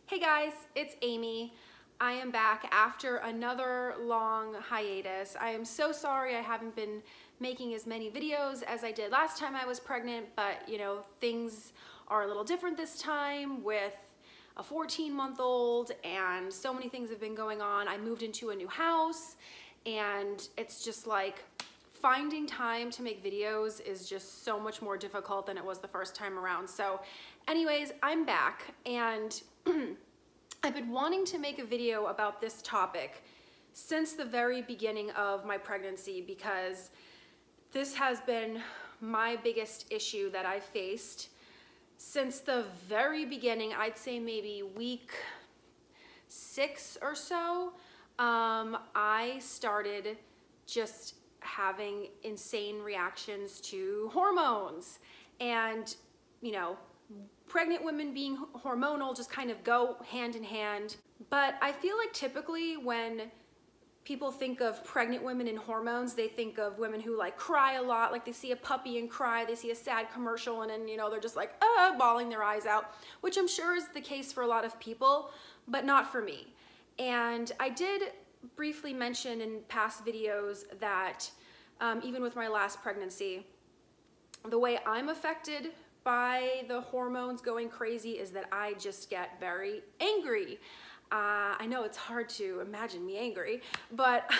Hey guys, it's Amy. I am back after another long hiatus. I am so sorry I haven't been making as many videos as I did last time I was pregnant, but you know, things are a little different this time with a 14-month-old and so many things have been going on. I moved into a new house and it's just like finding time to make videos is just so much more difficult than it was the first time around. So anyways, I'm back and I've been wanting to make a video about this topic since the very beginning of my pregnancy because this has been my biggest issue that I've faced since the very beginning. I'd say maybe week 6 or so. I started just having insane reactions to hormones, and you know, pregnant women being hormonal just kind of go hand in hand. But I feel like typically when people think of pregnant women and hormones, they think of women who like cry a lot, like they see a puppy and cry, they see a sad commercial and then, you know, they're just like, bawling their eyes out, which I'm sure is the case for a lot of people, but not for me. And I did briefly mention in past videos that even with my last pregnancy, the way I'm affected by the hormones going crazy is that I just get very angry. I know it's hard to imagine me angry, but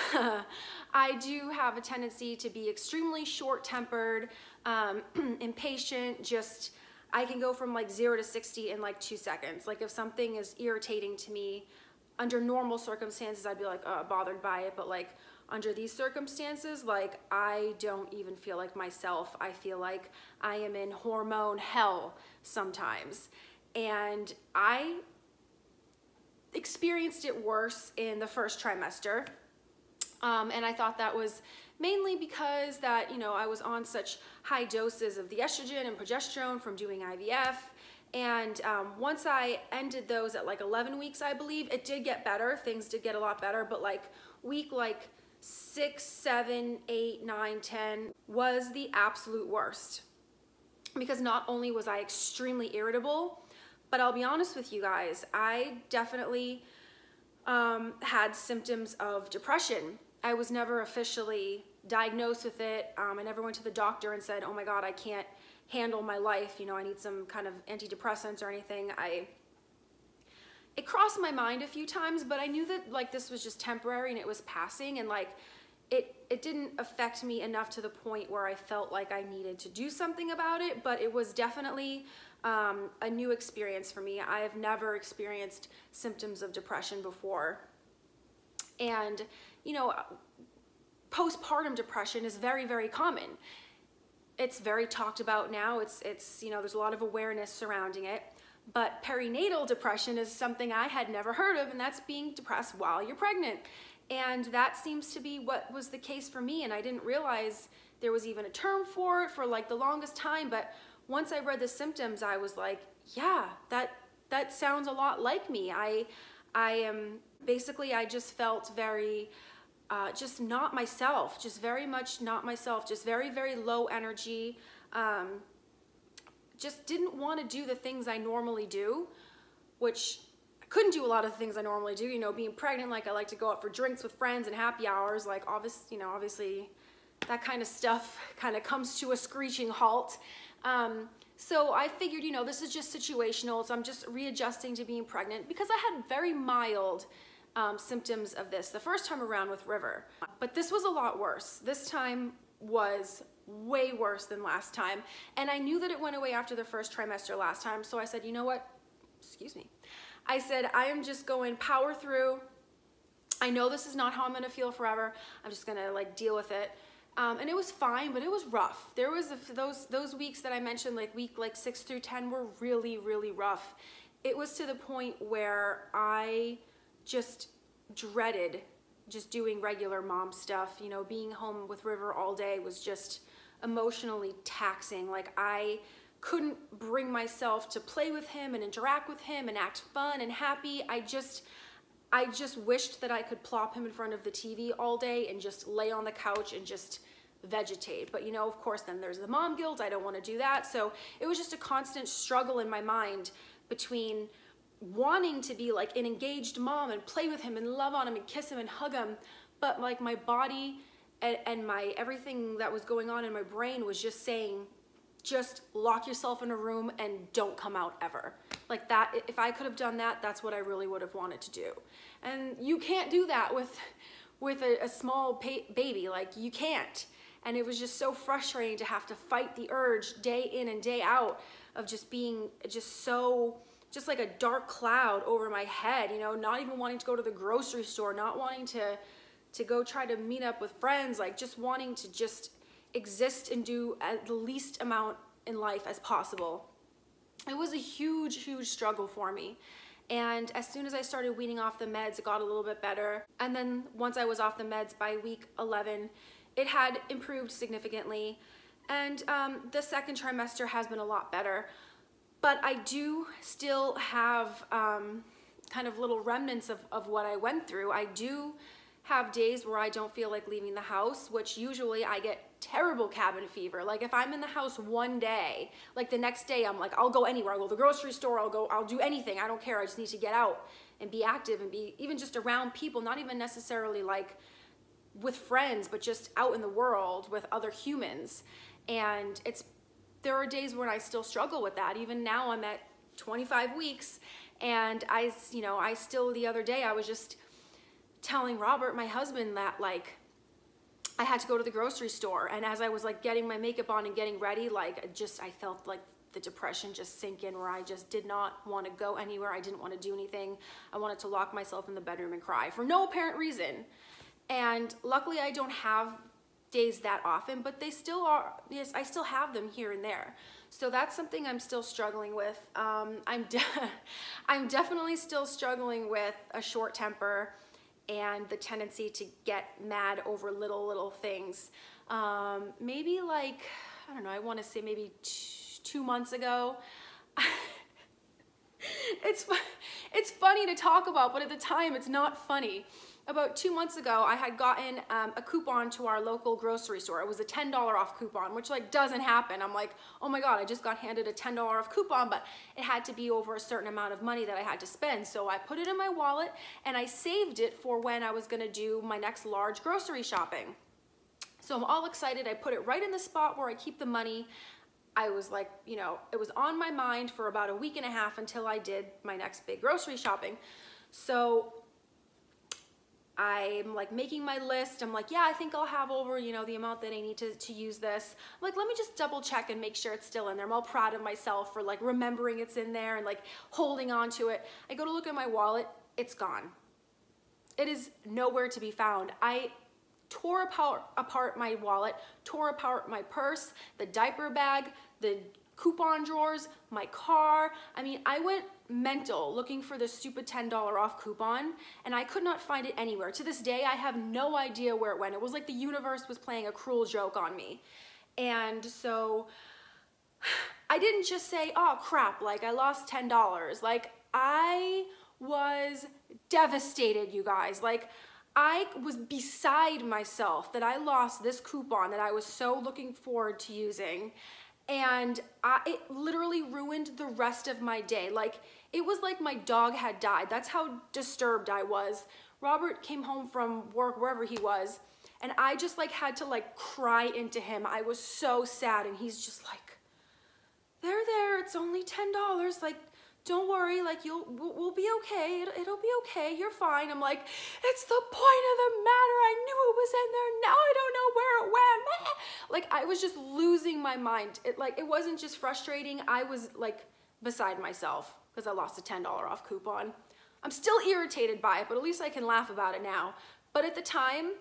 I do have a tendency to be extremely short-tempered, impatient. Just I can go from like 0 to 60 in like 2 seconds. Like if something is irritating to me under normal circumstances, I'd be like bothered by it, but like under these circumstances, like I don't even feel like myself. I feel like I am in hormone hell sometimes. And I experienced it worse in the first trimester. And I thought that was mainly because that, you know, I was on such high doses of the estrogen and progesterone from doing IVF. And once I ended those at like 11 weeks, I believe, it did get better. Things did get a lot better, but like week 6, 7, 8, 9, 10 was the absolute worst. Because not only was I extremely irritable, but I'll be honest with you guys, I definitely had symptoms of depression. I was never officially diagnosed with it. I never went to the doctor and said, oh my God, I can't handle my life. You know, I need some kind of antidepressants or anything. It crossed my mind a few times, but I knew that like this was just temporary and it was passing, and like it didn't affect me enough to the point where I felt like I needed to do something about it, but it was definitely a new experience for me. I have never experienced symptoms of depression before. And, you know, postpartum depression is very, very common. It's very talked about now. It's you know, there's a lot of awareness surrounding it. But perinatal depression is something I had never heard of, and that's being depressed while you're pregnant. And that seems to be what was the case for me, and I didn't realize there was even a term for it for like the longest time. But once I read the symptoms, I was like, yeah, that sounds a lot like me. I am basically, I just felt very just not myself, just very much not myself, just very, very low energy. Just didn't want to do the things I normally do, which I couldn't do a lot of the things I normally do. You know, being pregnant, like I like to go out for drinks with friends and happy hours, like obviously that kind of stuff kind of comes to a screeching halt. So I figured, you know, this is just situational, so I'm just readjusting to being pregnant because I had very mild symptoms of this the first time around with River. But this was a lot worse. This time was way worse than last time. And I knew that it went away after the first trimester last time, so I said, you know what? Excuse me. I said, I am just going power through. I know this is not how I'm gonna feel forever. I'm just gonna like deal with it. And it was fine, but it was rough. There was those weeks that I mentioned, like week 6 through 10 were really, really rough. It was to the point where I just dreaded just doing regular mom stuff. You know, being home with River all day was just emotionally taxing. Like I couldn't bring myself to play with him and interact with him and act fun and happy. I just wished that I could plop him in front of the TV all day and just lay on the couch and just vegetate. But you know, of course, then there's the mom guilt. I don't want to do that. So it was just a constant struggle in my mind between wanting to be like an engaged mom and play with him and love on him and kiss him and hug him, but like my body and my everything that was going on in my brain was just saying, just lock yourself in a room and don't come out ever. Like that, if I could have done that, that's what I really would have wanted to do. And you can't do that with a small baby, like you can't. And it was just so frustrating to have to fight the urge day in and day out of just being just like a dark cloud over my head, you know, not even wanting to go to the grocery store, not wanting to go try to meet up with friends, like just wanting to just exist and do the least amount in life as possible. It was a huge, huge struggle for me. And as soon as I started weaning off the meds, it got a little bit better. And then once I was off the meds by week 11, it had improved significantly. And the second trimester has been a lot better. But I do still have kind of little remnants of what I went through. I do have days where I don't feel like leaving the house, which usually I get terrible cabin fever. Like if I'm in the house one day, like the next day I'm like, I'll go anywhere. I'll go to the grocery store, I'll do anything. I don't care. I just need to get out and be active and be even just around people, not even necessarily like with friends, but just out in the world with other humans. And there are days when I still struggle with that. Even now I'm at 25 weeks and I still, the other day I was just telling Robert, my husband, that like I had to go to the grocery store, and as I was like getting my makeup on and getting ready, like I felt like the depression just sink in, where I just did not want to go anywhere. I didn't want to do anything. I wanted to lock myself in the bedroom and cry for no apparent reason. And luckily I don't have days that often, but they still are. Yes, I still have them here and there. So that's something I'm still struggling with. I'm definitely still struggling with a short temper and the tendency to get mad over little things. Maybe like, I don't know, I want to say maybe 2 months ago. It's funny to talk about, but at the time it's not funny. About 2 months ago, I had gotten a coupon to our local grocery store. It was a $10 off coupon, which like doesn't happen. I'm like, oh my God, I just got handed a $10 off coupon, but it had to be over a certain amount of money that I had to spend. So I put it in my wallet and I saved it for when I was gonna do my next large grocery shopping. So I'm all excited. I put it right in the spot where I keep the money. I was like, you know, it was on my mind for about a week and a half until I did my next big grocery shopping. So I'm like making my list. I'm like, yeah, I think I'll have over, you know, the amount that I need to use this. I'm like, let me just double check and make sure it's still in there. I'm all proud of myself for like remembering it's in there and like holding on to it. I go to look at my wallet, it's gone. It is nowhere to be found. I tore apart my wallet, tore apart my purse, the diaper bag, the coupon drawers, my car. I mean, I went mental looking for this stupid $10 off coupon, and I could not find it anywhere. To this day, I have no idea where it went. It was like the universe was playing a cruel joke on me. And so I didn't just say, oh crap, like I lost $10. Like I was devastated, you guys. Like I was beside myself that I lost this coupon that I was so looking forward to using. And it literally ruined the rest of my day. Like, it was like my dog had died. That's how disturbed I was. Robert came home from work, wherever he was, and I just like had to like cry into him. I was so sad, and he's just like, there, it's only $10. Like, don't worry, like we'll be okay. It'll be okay, you're fine. I'm like, it's the point of the matter. I knew it was in there. Now I don't know where it went. Like I was just losing my mind. It wasn't just frustrating. I was like beside myself because I lost a $10 off coupon. I'm still irritated by it, but at least I can laugh about it now. But at the time,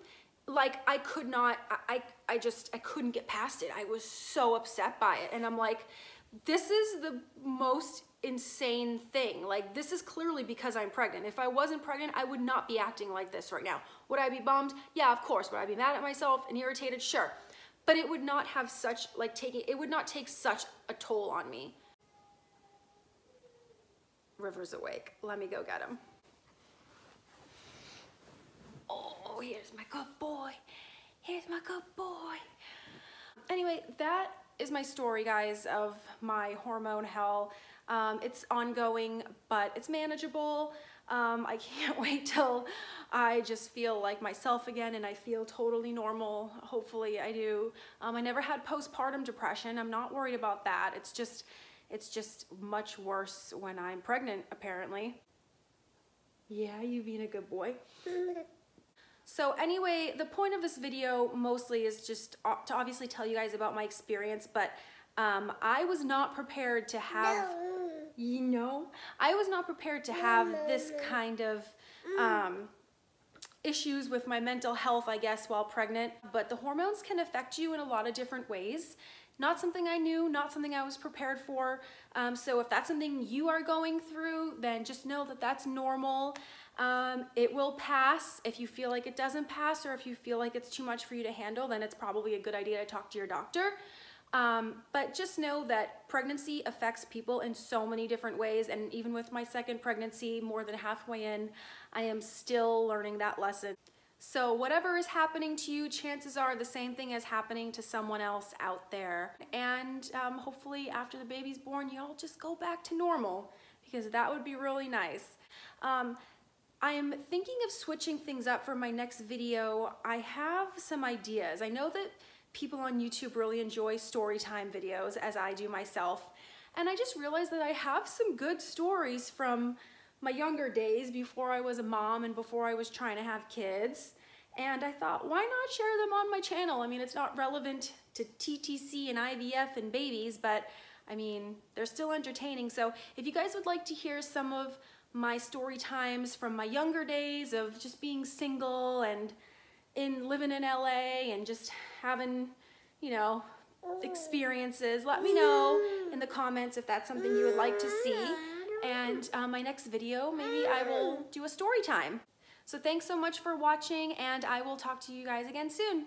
like I could not, I couldn't get past it. I was so upset by it. And I'm like, this is the most insane thing. Like this is clearly because I'm pregnant. If I wasn't pregnant, I would not be acting like this right now. Would I be bummed? Yeah, of course. Would I be mad at myself and irritated? Sure. But it would not have such it would not take such a toll on me. River's awake. Let me go get him. Oh, here's my good boy. Here's my good boy. Anyway, that is my story, guys, of my hormone hell. It's ongoing, but it's manageable. I can't wait till I just feel like myself again and I feel totally normal. Hopefully I do. I never had postpartum depression. I'm not worried about that. It's just much worse when I'm pregnant, apparently. Yeah, you being a good boy. So anyway, the point of this video mostly is just to obviously tell you guys about my experience, but I was not prepared to have, I was not prepared to have this kind of issues with my mental health, I guess, while pregnant. But the hormones can affect you in a lot of different ways. Not something I knew, not something I was prepared for. So if that's something you are going through, then just know that that's normal. It will pass. If you feel like it doesn't pass, or if you feel like it's too much for you to handle, then it's probably a good idea to talk to your doctor. But just know that pregnancy affects people in so many different ways, and even with my second pregnancy, more than halfway in, I am still learning that lesson. So whatever is happening to you, chances are the same thing is happening to someone else out there. And hopefully after the baby's born, y'all just go back to normal, because that would be really nice. I am thinking of switching things up for my next video. I have some ideas. I know that people on YouTube really enjoy story time videos, as I do myself. And I just realized that I have some good stories from my younger days, before I was a mom and before I was trying to have kids. And I thought, why not share them on my channel? I mean, it's not relevant to TTC and IVF and babies, but I mean, they're still entertaining. So if you guys would like to hear some of my story times from my younger days of just being single and living in LA and just having, you know, experiences, let me know in the comments if that's something you would like to see. And my next video, maybe I will do a story time. So thanks so much for watching, and I will talk to you guys again soon.